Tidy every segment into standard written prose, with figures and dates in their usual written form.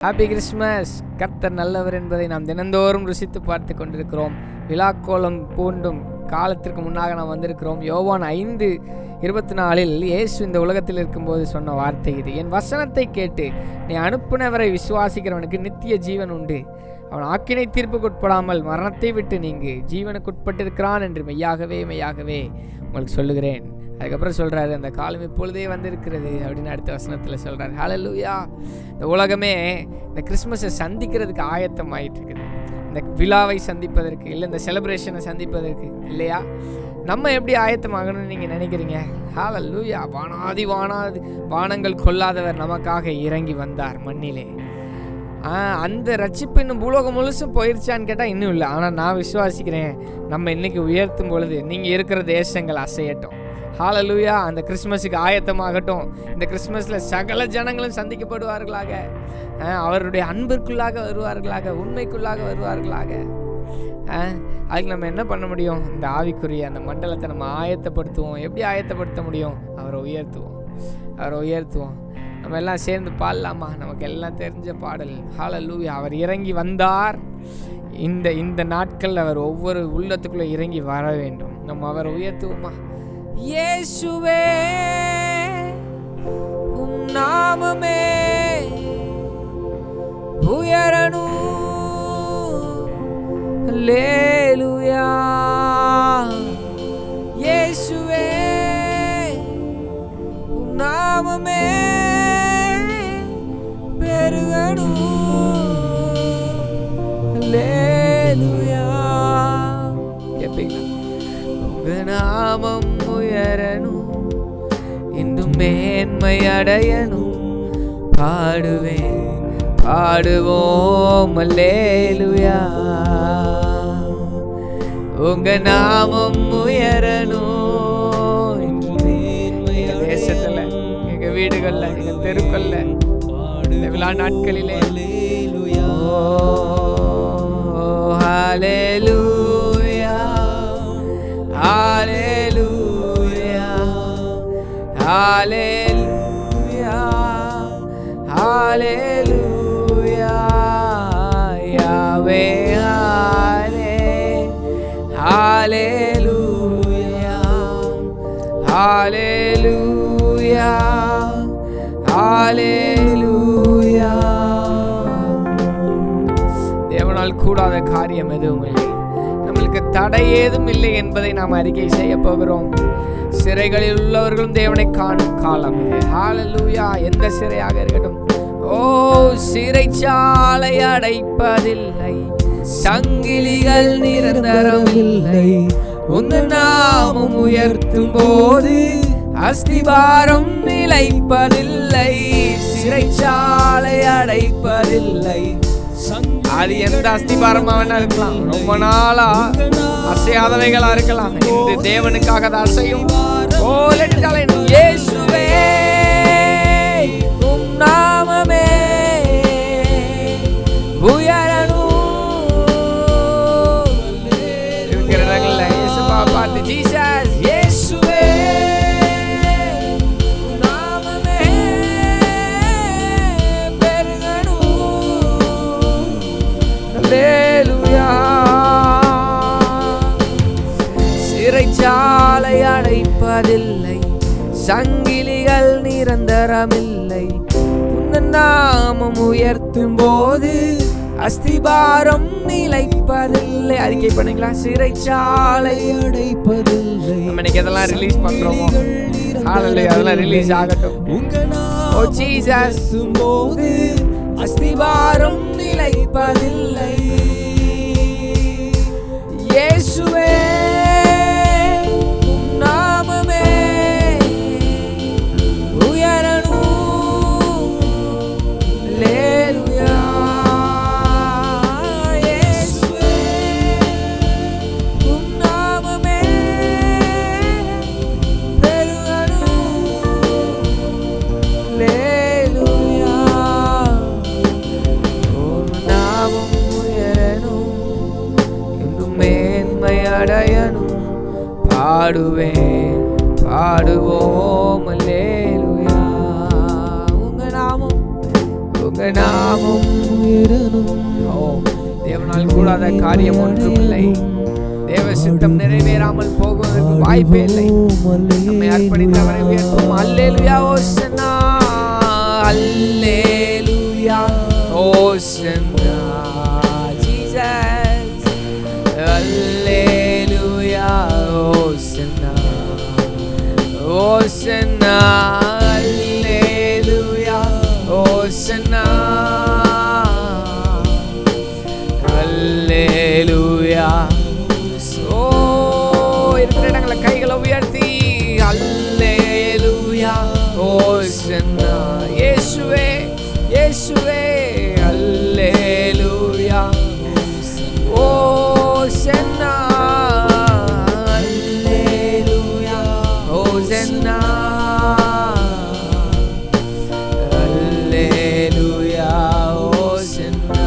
Happy Christmas. கர்த்தர் நல்லவர் என்பதை நாம் தினந்தோறும் ருசித்து பார்த்து கொண்டிருக்கிறோம். விழாக்கோலம் பூண்டும் காலத்திற்கு முன்னாக நாம் வந்திருக்கிறோம். யோவான் 5:24 இயேசு இந்த உலகத்தில் இருக்கும்போது சொன்ன வார்த்தை இது: என் வசனத்தை கேட்டு நீ அனுப்புனவரை விசுவாசிக்கிறவனுக்கு நித்திய ஜீவன் உண்டு, அவன் ஆக்கினை தீர்ப்புக்குட்படாமல் மரணத்தை விட்டு நீங்கு ஜீவனுக்குட்பட்டிருக்கிறான் என்று மெய்யாகவே மெய்யாகவே உங்களுக்கு சொல்லுகிறேன். அதுக்கப்புறம் சொல்கிறாரு, அந்த காலம் இப்பொழுதே வந்திருக்கிறது அப்படின்னு அடுத்த வசனத்தில் சொல்கிறார். ஹல்லேலூயா. இந்த உலகமே இந்த கிறிஸ்மஸை சந்திக்கிறதுக்கு ஆயத்தம் ஆகிட்டு இருக்குது, இந்த விழாவை சந்திப்பதற்கு, இல்லை இந்த செலிப்ரேஷனை சந்திப்பதற்கு, இல்லையா? நம்ம எப்படி ஆயத்தமாகணும்னு நீங்கள் நினைக்கிறீங்க? ஹல்லேலூயா. வானங்கள் கொள்ளாதவர் நமக்காக இறங்கி வந்தார் மண்ணிலே. அந்த ரட்சிப்பு இன்னும் பூலோகம் முழுசும் போயிடுச்சான்னு கேட்டால் இன்னும் இல்லை. ஆனால் நான் விசுவாசிக்கிறேன், நம்ம இன்னைக்கு உயர்த்தும் பொழுது நீங்கள் இருக்கிற தேசங்கள் அசையட்டும். ஹல்லேலூயா. அந்த கிறிஸ்மஸுக்கு ஆயத்தமாகட்டும். இந்த கிறிஸ்மஸில் சகல ஜனங்களும் சந்திக்கப்படுவார்களாக, அவருடைய அன்பிற்குள்ளாக வருவார்களாக, உண்மைக்குள்ளாக வருவார்களாக. அதுக்கு நம்ம என்ன பண்ண முடியும்? இந்த ஆவிக்குரிய அந்த மண்டலத்தை நம்ம ஆயத்தப்படுத்துவோம். எப்படி ஆயத்தப்படுத்த முடியும்? அவரை உயர்த்துவோம். நம்ம எல்லாம் சேர்ந்து பாடலாமா? நமக்கு எல்லாம் தெரிஞ்ச பாடல். ஹல்லேலூயா. அவர் இறங்கி வந்தார். இந்த நாட்கள் அவர் ஒவ்வொரு உள்ளத்துக்குள்ளே இறங்கி வர வேண்டும். நம்ம அவரை உயர்த்துவோமா? இயேசுவே உம் நாமமே உயரணும். அல்லேலூயா. இயேசுவே உம் நாமமே பெருகணும். அல்லேலூயா. கேப்பீங்களா? உங்க நாமம் உயரணும், இன்னும் மேன்மை அடையணும். பாடுவோம் அல்லேலூயா. உங்க நாமம் உயரணும். எங்க தேசத்துல, எங்க வீடுகள்ல, எங்க தெருக்கள்ல, இந்த விழா நாட்களிலே ஹல்லேலூயா, ஹல்லேலூயா, ஹல்லேலூயா, ஹல்லேலூயா. யாவே ஹல்லேலூயா, ஹல்லேலூயா, ஹல்லேலூயா. தேவனால் கூடாத காரியம் எதுவும் இல்லை, நம்மளுக்கு தடை ஏதும் இல்லை என்பதை நாம் அறிக்கை செய்ய போகிறோம். சிறைகளில் உள்ளவர்களும் தேவனை காணும் காலம் இது. ஹல்லேலூயா. எந்த சிறையாக இருக்கட்டும். ஓ, சிறைச்சாலை அடைப்பதில்லை, சங்கிலிகள் நிரந்தரம் இல்லை. உந்த நாமம் உயர்த்தும் போது அஸ்திபாரம் நிலைப்பதில்லை. சிறைச்சாலை அடைப்பதில்லை. அது எந்த அஸ்திபாரமா வேணா இருக்கலாம், ரொம்ப நாளா அசையாதவைகளா இருக்கலாம். இந்த தேவனுக்காக தான் அசையும். ஓ, இயேசுவே உம் நாமமே உயரணும். இருக்கிற இடங்கள்ல இயேசுவா பார்த்து, ஜீசஸ், இயேசுவே நாமமே பெருகணும். அல்லேலூயா. சிறைச்சாலை அடைப்பதில்லை, சங்கிலிகள் நிரந்தரமில்லை. உந்த நாமம் உயர்த்தும் போது அஸ்திபாரம் நிலைப்பதில்லை. அறிக்கை பண்ணுங்களா? சிறைச்சாலை அடைப்பதில்லை. நம்ம இன்னைக்கு எதெல்லாம் ரிலீஸ் பண்றோமோ, அதெல்லாம் ரிலீஸ் ஆகட்டும். ஓ ஜீசஸ், போது அஸ்திபாரம் நிலைப்பதில்லை. இயேசுவே நாமமே உயரணும். அல்லேலூயா. இயேசுவே உம் நாமமே பெருகணும். அல்லேலூயா. உம் நாமம் உயரணும், இன்னும் மேன்மை அடையணும். பாடுவோம் அல்லேலூயா. உங்க நாமம் உங்க நாமம் தேவனால் கூடாத காரியம் ஒன்றுமில்லை. தேவ சித்தம் நிறைவேறாமல் போவதற்கு வாய்ப்பே இல்லை. நம்மை அர்ப்பணித்தவரை உயர்த்தும். அல்லேலூயா ஓசன்னா, அல்லேலூயா ஓசன்னா ஜீசஸ், அல்லேலூயா ஓசன்னா ஓசன்னா, அல்லேலூயா ஓசன்னா அல்லேலூயா. இருக்கிற இடங்களை கைகளை உயர்த்தி அல்லேலூயா ஓசன்னா. இயேசுவே இயேசுவே அல்லேலூயா ஓசன்னா, அல்லேலூயா ஓசன்னா, அல்லேலூயா ஓசன்னா.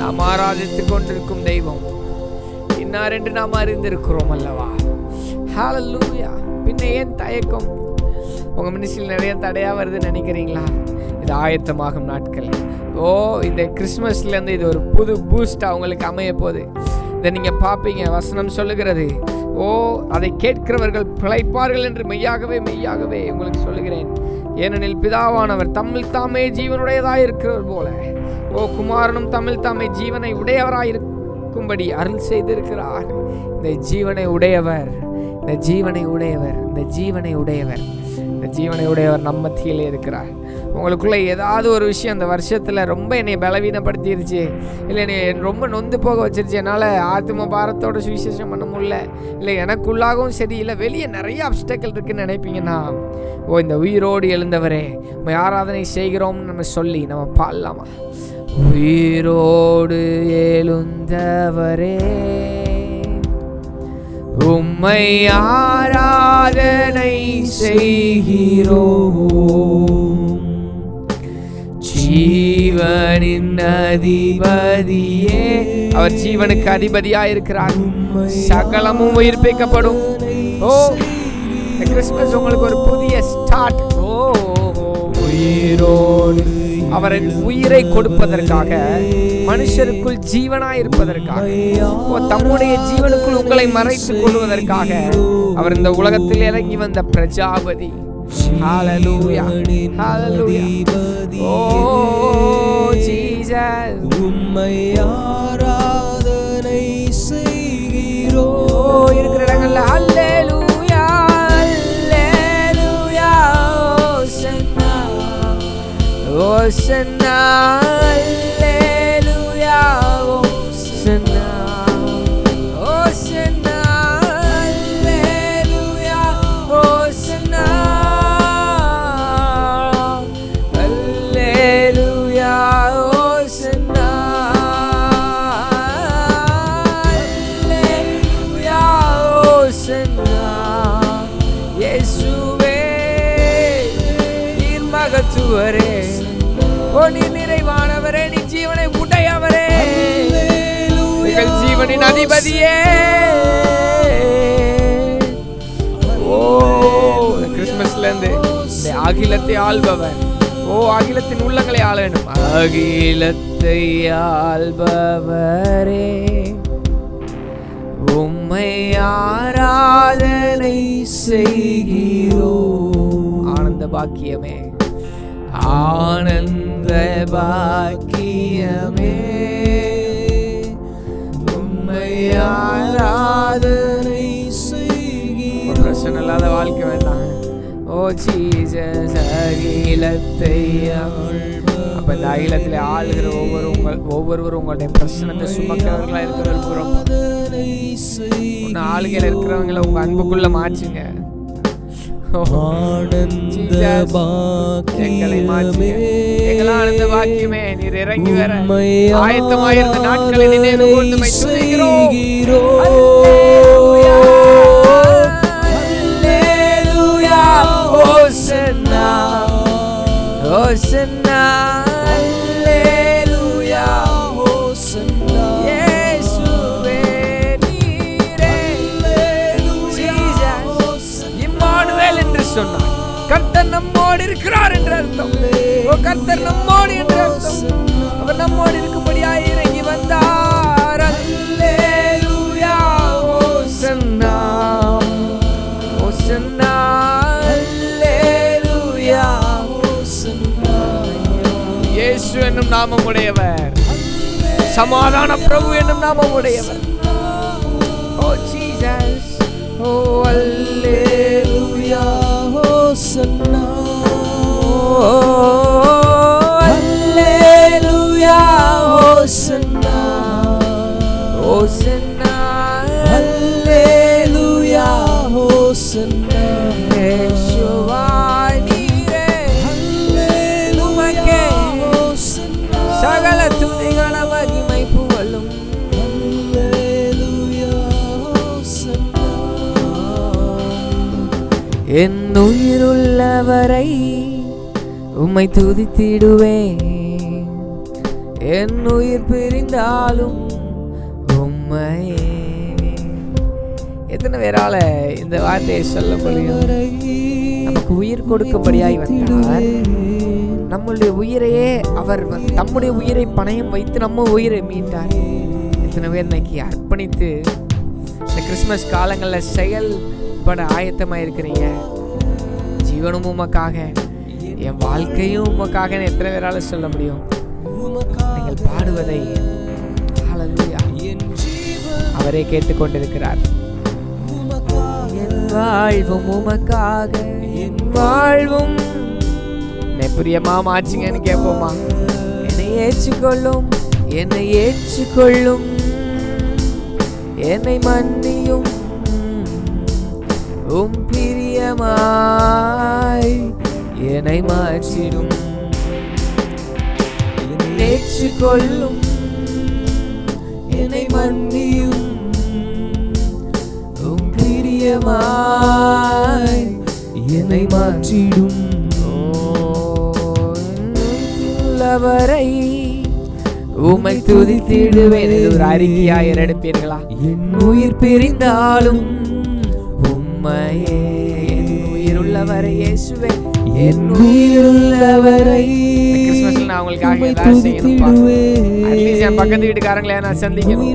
நாம் ஆராதித்துக் கொண்டிருக்கும் தெய்வம் இன்னார் என்று நாம் அறிந்திருக்கிறோம் அல்லவா? ஹல்லேலூயா. பின்ன ஏன் தயக்கம்? உங்க மினிஸ்ட்ரியில் நிறைய தடையா வருதுன்னு நினைக்கிறீங்களா? இது ஆயத்தமாகும் நாட்கள். இந்த கிறிஸ்மஸ்லேருந்து இது ஒரு புது பூஸ்டா உங்களுக்கு அமைய போகுது. இதை நீங்க பார்ப்பீங்க. வசனம் சொல்லுகிறது, அதை கேட்கிறவர்கள் பிழைப்பார்கள் என்று மெய்யாகவே மெய்யாகவே உங்களுக்கு சொல்லுகிறேன். ஏனெனில் பிதாவானவர் தம்மில் தாமே ஜீவனுடையதாய் இருக்கிறவர் போல குமாரனும் தம்மில் தாமே ஜீவனை உடையவராய் இருக்கும்படி அருள் செய்திருக்கிறார். இந்த ஜீவனை உடையவர், இந்த ஜீவனை உடையவர், இந்த ஜீவனை உடையவர், இந்த ஜீவனை உடையவர் நம்ம மத்தியிலே இருக்கிறார். உங்களுக்குள்ள ஏதாவது ஒரு விஷயம் அந்த வருஷத்துல ரொம்ப என்னை பலவீனப்படுத்திடுச்சு, இல்லை என்னை ரொம்ப நொந்து போக வச்சிருச்சு, என்னால் ஆத்ம பாரத்தோட சுவிசேஷம் பண்ண முடியல, இல்லை எனக்குள்ளாகவும் சரி, இல்லை வெளியே நிறைய அப்டக்கிள் இருக்குன்னு நினைப்பீங்கன்னா, இந்த உயிரோடு எழுந்தவரே நம்ம ஆராதனை செய்கிறோம்னு நம்ம சொல்லி நம்ம பாடலாமா? உயிரோடு எழுந்தவரே உம்மை ஆராதனை செய்கிறோம், ஜீவனின் அதிபதியே. அவர் ஜீவனுக்கு அதிபதியாக இருக்கிறார். சகலமும் உயிர்ப்பிக்கப்படும். கிறிஸ்மஸ் உங்களுக்கு ஒரு புதிய ஸ்டார்ட். உயிரோடு அவர் உயிரை கொடுப்பதற்காக, மனுஷருக்குள் ஜீவனாய் இருப்பதற்காக, தம்முடைய ஜீவனுக்குள் உங்களை மறைத்துக் கொள்வதற்காக அவர் இந்த உலகத்தில் இறங்கி வந்த பிரஜாபதி. ஹல்லேலூயா, ஹல்லேலூயா. ஜீசஸ் உம்மை ஆராதனை செய்கிறோம். இருக்கிற இடங்கள்ல ஹல்லேலூயா, ஹல்லேலூயா ஓசன்னா, ஓசன்னா, அல்லேலூயா ஓசன்னா, ஓசன்னா, அல்லேலூயா ஓசன்னா, அல்லேலூயா ஓசன்னா, அல்லேலூயா ஓசன்னா. இயேசுவே நீர் மகத்துவரே, நீ நிறைவானவரே, நீ ஜீவனை உடையவரே, எங்கள் ஜீவனின் அதிபதியே. கிறிஸ்மஸ்ல இருந்து அகிலத்தை ஆள்பவர், அகிலத்தின் உள்ளங்களை ஆள வேண்டும். அகிலத்தை ஆள்பவரே உம்மை ஆராதனை செய்கிறோம். ஆனந்த பாக்கியமே, ஆனந்த பாக்கியமே, உம்மை ஆராதனை செய்கிறோம். பிரச்சனை இல்லாத வாழ்க்கை வேண்டாம். ஜீசஸ் அகிலத்தை. அப்ப இந்த அகிலத்திலே ஆளுகிற ஒவ்வொருவரும் உங்களுடைய பிரச்சனத்தை சுமக்கிறவர்களா இருக்கிற விரும்புகிறோம். ஆளுகையில் இருக்கிறவங்களை உங்க அன்புக்குள்ள மாற்றுங்க. எங்களை மாற்றுங்க. எங்களால் ஆனந்த பாக்கியமே, நீர் இறங்கி வர ஆயத்தமாயிருந்த நாட்களை நினைவு கூர்ந்து துதிக்கிறோம். அல்லேலூயா ஓசன்னா, ஓசன்னா, அல்லேலூயா ஓசன்னா. இயேசுவே நீரே, ஜீசஸ் இம்மானுவேல் என்று சொன்னார். கர்த்தர் கர்த்தர் நம்மோடு இருக்கிறார் என்ற அர்த்தம். கர்த்தர் நம்மோடு என்ற அர்த்தம். அவர் நம்மோடு இருக்கும்படியாய் இறங்கி வந்தார். அல்லேலூயா ஓசன்னா ஓசன்னா அல்லேலூயா ஓசன்னா. இயேசு என்னும் நாமம் உடையவர், சமாதான பிரபு என்னும் நாமம் உடையவர். ஓ ஜீசஸ், ஓ அல்லேலூயா ஓசன்னா அல்லேலூயா ஓசன்னா ஓசன்னா அல்லேலூயா ஓசன்னா. யேசுவா நீரே உமக்கே சகல துதிகள மகிமை புகழும். என் உயிருள்ளவரை உம்மை துதித்திடுவேன், என் உயிர் பிரிந்தாலும் உம்மையே. எத்தனை பேரால இந்த வார்த்தையை சொல்ல முடியும்? நமக்கு உயிர் கொடுக்கும்படியாய் வந்தார். நம்மளுடைய உயிரையே அவர் தம்முடைய உயிரை பணயம் வைத்து நம்ம உயிரை மீட்டார். எத்தனை பேர் இன்னைக்கு அர்ப்பணித்து இந்த கிறிஸ்மஸ் காலங்களில் செயல்பட ஆயத்தமாக இருக்கிறீங்க? ஜீவனும் உமக்காக, என் வாழ்க்கையும் உமக்காக எத்தனை பேரால சொல்ல முடியும்? நீங்கள் பாடுவதை ஹல்லேலூயா அவரே கேட்டுக்கொண்டிருக்கிறார். என் வாழ்வும் உமக்காக, என் வாழ்வும் என்னை பிரியமா மாச்சுங்கன்னு கேட்போமா? என்னை ஏற்றுக்கொள்ளும், என்னை ஏற்றுக்கொள்ளும், என்னை மன்னியும், உம் பிரியமாய் என்னை மாற்றிடும். என்னை ஏற்றுக்கொள்ளும், என்னை மன்னியும், உம் பிரியமாய் என்னை மாற்றிடும். உள்ளவரை உம்மை துதித்திடுவேன். இது ஒரு அறிக்கையாய் எடுப்பீர்களா? என் உயிர் பிரிந்தாலும் உம்மையே. என் உயிர் உள்ளவரை இயேசுவே, என் உயிர் உள்ளவரை. கிறிஸ்மஸ்ல நான் உங்களுக்காக ஏதாவது செய்யணும்ப்பா. அட்லீஸ்ட் என் பக்கத்து வீட்டுக்காரங்களே நான் சந்திக்கணும்,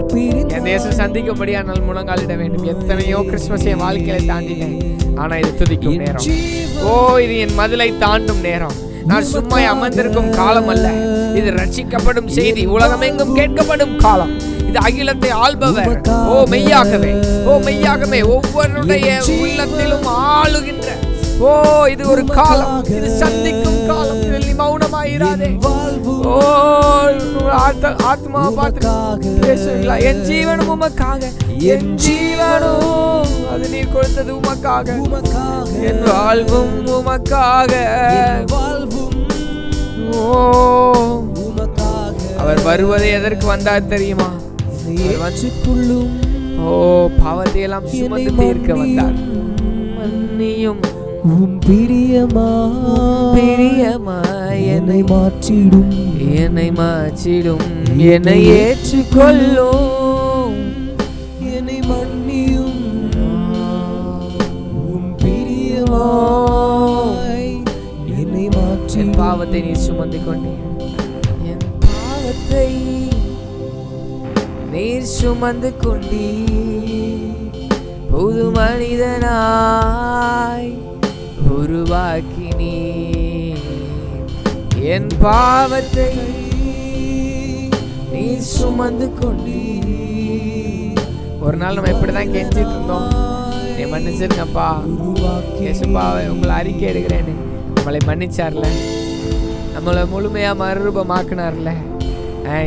என் தேசம் சந்திக்கும்படியா நான் முழங்காலிட வேண்டும். எத்தனையோ கிறிஸ்மஸ் என் வாழ்க்கையில தாண்டினேன். ஆனா இது துதிக்கும் நேரம். ஓ, இது என் மதிலை தாண்டும் நேரம். நான் சும்மா அமர்ந்திருக்கும் காலம் அல்ல, இது ரட்சிக்கப்படும் செய்தி உலகமெங்கும் கேட்கப்படும் காலம். இது அகிலத்தை ஆள்பவர். ஓ மெய்யாகவே, ஓ மெய்யாகவே ஒவ்வொருடைய உள்ளத்திலும் ஆளுகின்ற. ஓ இது ஒரு காலம், இது சந்திக்கும் காலம். இதில் நீ மௌனமாயிராதே. ஓ ஆத்மா பார்த்து பேசுவீங்களா? என் ஜீவனும் உமக்காக, என் ஜீவனும் அது நீ கொடுத்தது உமக்காக, என் வாழ்வும் உமக்காக. ஓ அவர் வருவதை எதற்கு வந்தார் தெரியுமா? ஓ பாவத்தை எல்லாம் சுமந்து தீர்க்க வந்தார். மன்னியும், உம் பிரியமாய் என்னை மாற்றிடும், என்னை மாற்றிடும், என்னை ஏற்றுக்கொள்ளும், என்னை மன்னியும், உம் பிரியமாய் என்னை மாற்றி. என் பாவத்தை நீ சுமந்து கொண்டீர், என் பாவத்தை நீர் சுமந்து கொண்டீர். புது மனிதனாய் உருவாக்கினீ. என் பாவத்தை நீ சுமந்து கொண்டீ. ஒரு நாள் நம்ம எப்படிதான் கெஞ்சிட்டு இருந்தோம், நீ மன்னிச்சிருங்கப்பா இயேசுப்பா உங்களை அறிக்கை எடுக்கிறேன்னு. நம்மளை மன்னிச்சார்ல, நம்மளை முழுமையா மறுரூபமாக்குனார்ல.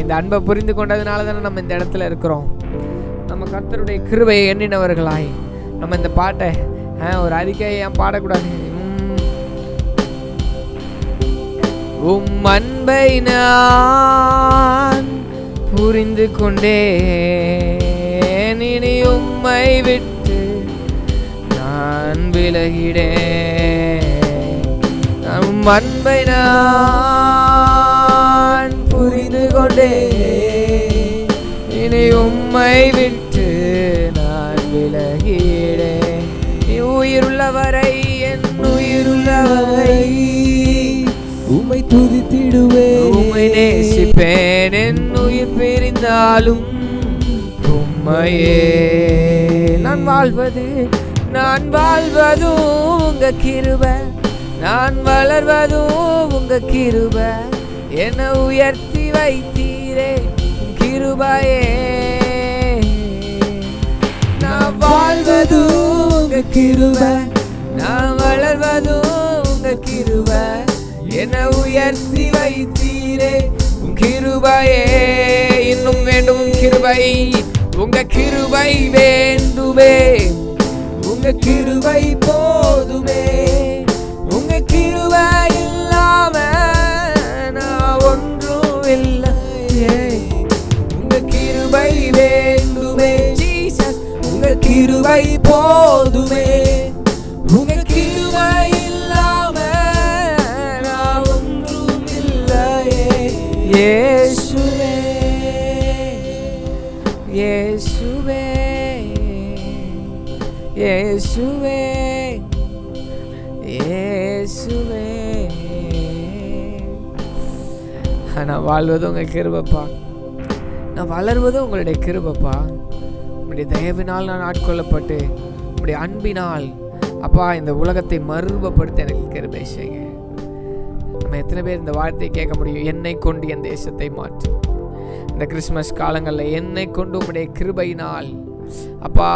இந்த அன்பை புரிந்து கொண்டதுனால தானே நம்ம இந்த இடத்துல இருக்கிறோம். நம்ம கர்த்தருடைய கிருபையை எண்ணினவர்களாய் நம்ம இந்த பாட்டை ஒரு அறிக்கையை ஏன் பாடக்கூடாது? உம் அன்பை நான் புரிந்து கொண்டேன், இனி உம்மை விட்டு நான் விலகிடேன். உம் அன்பை நான் புரிந்து கொண்டேன், இனி உம்மை விட்டு நான் விலகிடேன். நீ உயிருள்ளவரை, என் உயிருள்ளவரை துதித்திடுவேன். உம்மை நேசிப்பேன் என் உயிர் பிரிந்தாலும் உம்மையே. நான் வாழ்வதும் உங்க கிருபை, நான் வளர்வதும் உங்க கிருபை, என்னை உயர்த்தி வைத்தீரே கிருபையே. நான் வாழ்வதும் உங்க கிருபை, நான் வளர்வதும் உங்க கிருபை, என்னை உயர்த்தி வைத்தீரே கிருபையே. இன்னும் வேண்டும் கிருபை, உங்க கிருபை வேண்டுமே, உங்க கிருபை போதுமே, உங்க கிருபை இல்லாம நான் ஒன்றும் இல்லையே. உங்க கிருபை வேண்டுமே ஜீசஸ், உங்க கிருபை போதுமே, உங்க கிருபை இல்லாம நான் ஒன்றும் இல்லையே. இயேசுவே இயேசுவே இயேசுவே இயேசுவே. நான் வாழ்வதும் உங்கள் கிருபைப்பா, நான் வளர்வதும் உங்களுடைய கிருபைப்பா. உங்களுடைய தயவினால் நான் ஆட்கொள்ளப்பட்டு உங்களுடைய அன்பினால் அப்பா இந்த உலகத்தை மறுபப்படுத்த எனக்கு கிருபை செய்யுங்க. நம்ம எத்தனை பேர் இந்த வார்த்தையை கேட்க முடியும்? என்னை கொண்டு என் தேசத்தை மாற்றும். இந்த கிறிஸ்மஸ் காலங்களில் என்னை கொண்டு உங்களுடைய கிருபையினால் அப்பா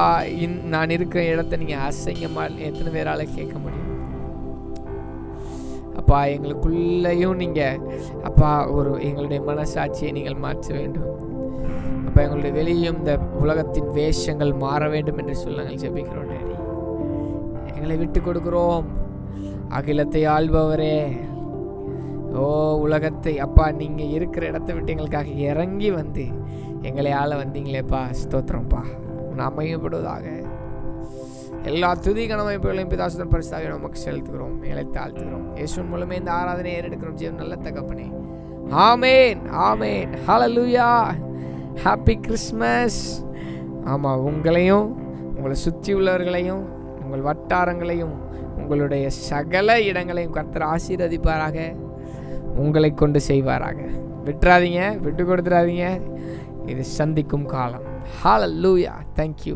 நான் இருக்கிற இடத்த நீங்கள் அசைங்கமாக எத்தனை பேரால் கேட்க முடியும்? அப்பா எங்களுக்குள்ளேயும் நீங்கள் அப்பா எங்களுடைய மனசாட்சியை நீங்கள் மாற்ற வேண்டும். அப்பா எங்களுடைய வெளியும் இந்த உலகத்தின் வேஷங்கள் மாற வேண்டும் என்று சொல்லி நாங்கள் ஜெபிக்கிறோம். டேடி எங்களை விட்டு கொடுக்கிறோம். அகிலத்தை ஆள்பவரே, உலகத்தை அப்பா நீங்கள் இருக்கிற இடத்த விட்டு எங்களுக்காக இறங்கி வந்து எங்களை ஆள வந்தீங்களேப்பா, ஸ்தோத்திரம்ப்பா. அமையப்படுவதாக. எல்லா துதி கனமைப்புகளையும் பிதாசுதன் பரிசாக நமக்கு செலுத்துகிறோம், எங்களை தாழ்த்துகிறோம். இயேசுவின் மூலமே இந்த ஆராதனை ஏறெடுக்கிறோம். ஜீவன் நல்ல தகப்பனே, ஆமேன் ஆமேன். ஹல்லேலூயா. Happy Christmas. ஆமாம், உங்களையும் உங்களை சுற்றி உள்ளவர்களையும் உங்கள் வட்டாரங்களையும் உங்களுடைய சகல இடங்களையும் கர்த்தர் ஆசீர்வதிப்பாராக, உங்களை கொண்டு செய்வாராக. விட்டுறாதீங்க, விட்டு கொடுத்துடாதீங்க. இது சந்திக்கும் காலம். ஹல்லேலூயா. Thank you.